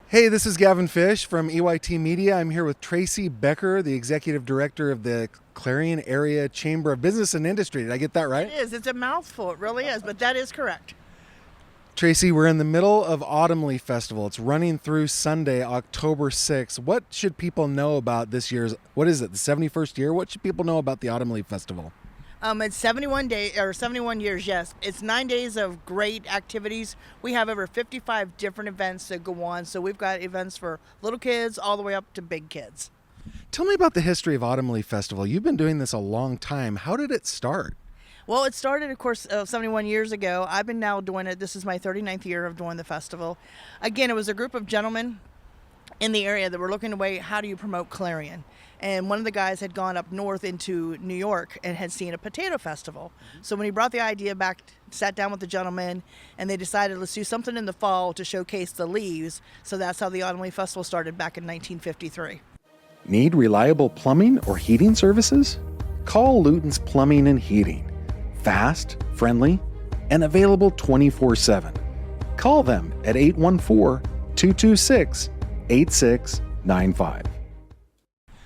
Hey, this is Gavin Fish from EYT Media. I'm here with Tracy Becker, the Executive Director of the Clarion Area Chamber of Business and Industry. Did I get that right? It is. It's a mouthful. It really is, but that is correct. Tracy, we're in the middle of Autumn Leaf Festival. It's running through Sunday, October 6th. What should people know about this year's, what is it, the 71st year? What should people know about the Autumn Leaf Festival? It's 71 years, yes. It's 9 days of great activities. We have over 55 different events that go on. So we've got events for little kids all the way up to big kids. Tell me about the history of Autumn Leaf Festival. You've been doing this a long time. How did it start? Well, it started, of course, 71 years ago. I've been now doing it. This is my 39th year of doing the festival. Again, it was a group of gentlemen in the area that were looking away, how do you promote Clarion? And one of the guys had gone up north into New York and had seen a potato festival. So when he brought the idea back, sat down with the gentleman, and they decided, let's do something in the fall to showcase the leaves. So that's how the Autumn Leaf Festival started back in 1953. Need reliable plumbing or heating services? Call Luton's Plumbing and Heating. Fast, friendly, and available 24/7. Call them at 814-226-8695.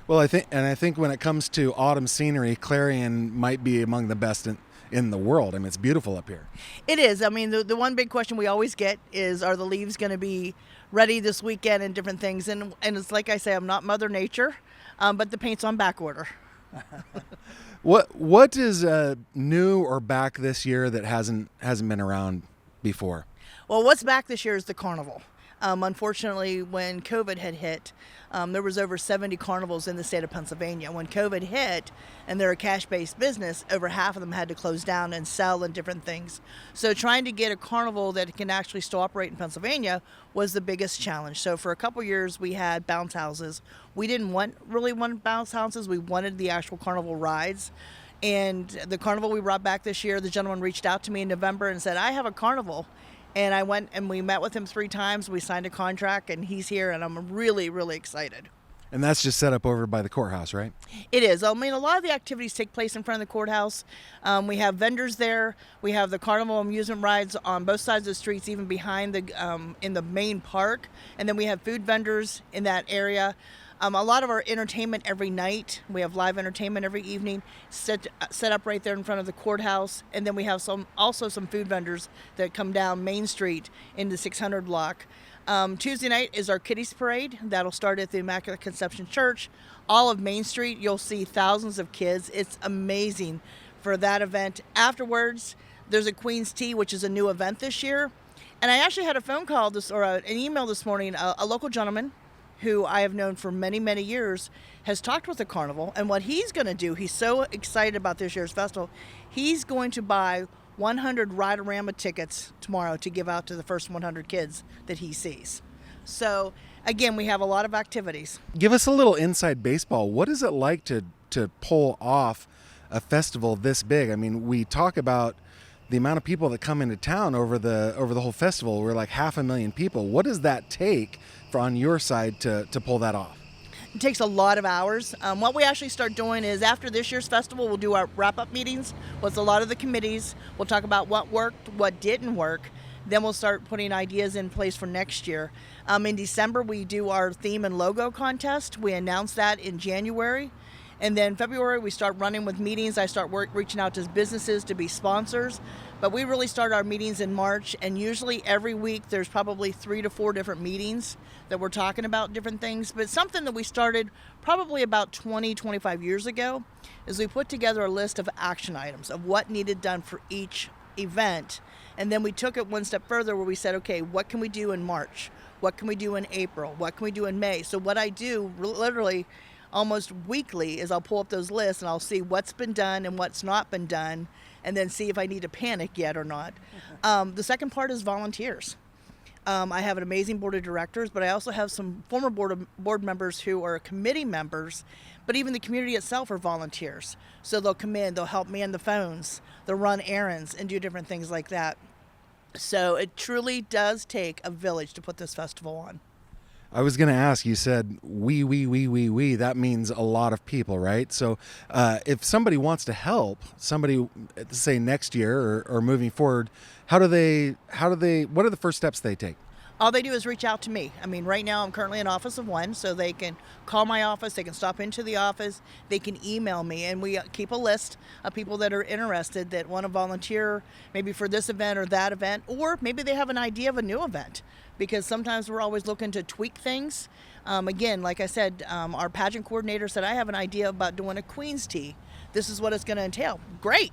Well, I think when it comes to autumn scenery, Clarion might be among the best in the world. I mean, it's beautiful up here. It is. I mean, the one big question we always get is, are the leaves going to be ready this weekend and different things? And it's like I say, I'm not Mother Nature, but the paint's on back order. What is new or back this year that hasn't been around before? Well, what's back this year is the carnival. Unfortunately, when COVID had hit, there was over 70 carnivals in the state of Pennsylvania. When COVID hit, and they're a cash-based business, over half of them had to close down and sell and different things. So trying to get a carnival that can actually still operate in Pennsylvania was the biggest challenge. So for a couple years, we had bounce houses. We didn't really want bounce houses. We wanted the actual carnival rides. And the carnival we brought back this year, the gentleman reached out to me in November and said, I have a carnival. And I went and we met with him 3 times. We signed a contract and he's here, and I'm really, really excited. And that's just set up over by the courthouse, right? It is. I mean, a lot of the activities take place in front of the courthouse. We have vendors there. We have the carnival amusement rides on both sides of the streets, even behind in the main park. And then we have food vendors in that area. A lot of our entertainment every night. We have live entertainment every evening set up right there in front of the courthouse. And then we have also some food vendors that come down Main Street in the 600 block. Tuesday night is our Kiddies Parade. That'll start at the Immaculate Conception Church. All of Main Street, you'll see thousands of kids. It's amazing for that event. Afterwards, there's a Queen's Tea, which is a new event this year. And I actually had a phone call an email this morning. A local gentleman who I have known for many, many years, has talked with the carnival. And what he's going to do, he's so excited about this year's festival, he's going to buy 100 Ride-A-Rama tickets tomorrow to give out to the first 100 kids that he sees. So, again, we have a lot of activities. Give us a little inside baseball. What is it like to pull off a festival this big? I mean, we talk about the amount of people that come into town over the whole festival. We're like 500,000 people. What does that take on your side to pull that off? It takes a lot of hours. What we actually start doing is after this year's festival, we'll do our wrap-up meetings with a lot of the committees. We'll talk about what worked, what didn't work. Then we'll start putting ideas in place for next year. In December, we do our theme and logo contest. We announce that in January. And then February, we start running with meetings. I start reaching out to businesses to be sponsors. But we really start our meetings in March. And usually every week, there's probably 3 to 4 different meetings that we're talking about different things. But something that we started probably about 25 years ago is we put together a list of action items of what needed done for each event. And then we took it one step further where we said, okay, what can we do in March? What can we do in April? What can we do in May? So what I do literally almost weekly is I'll pull up those lists and I'll see what's been done and what's not been done, and then see if I need to panic yet or not. The second part is volunteers. I have an amazing board of directors, but I also have some former board members who are committee members, but even the community itself are volunteers. So they'll come in, they'll help man the phones, they'll run errands and do different things like that. So it truly does take a village to put this festival on. I was going to ask, you said we. That means a lot of people, right? So if somebody wants to help, somebody, say next year or moving forward, what are the first steps they take? All they do is reach out to me. I mean, right now I'm currently an office of one, so they can call my office, they can stop into the office, they can email me, and we keep a list of people that are interested that want to volunteer maybe for this event or that event, or maybe they have an idea of a new event, because sometimes we're always looking to tweak things. Again, like I said, our pageant coordinator said, I have an idea about doing a Queen's Tea. This is what it's going to entail. Great.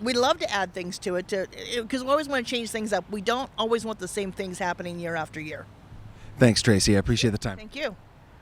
We love to add things to it because we always want to change things up. We don't always want the same things happening year after year. Thanks, Tracy. I appreciate the time. Thank you.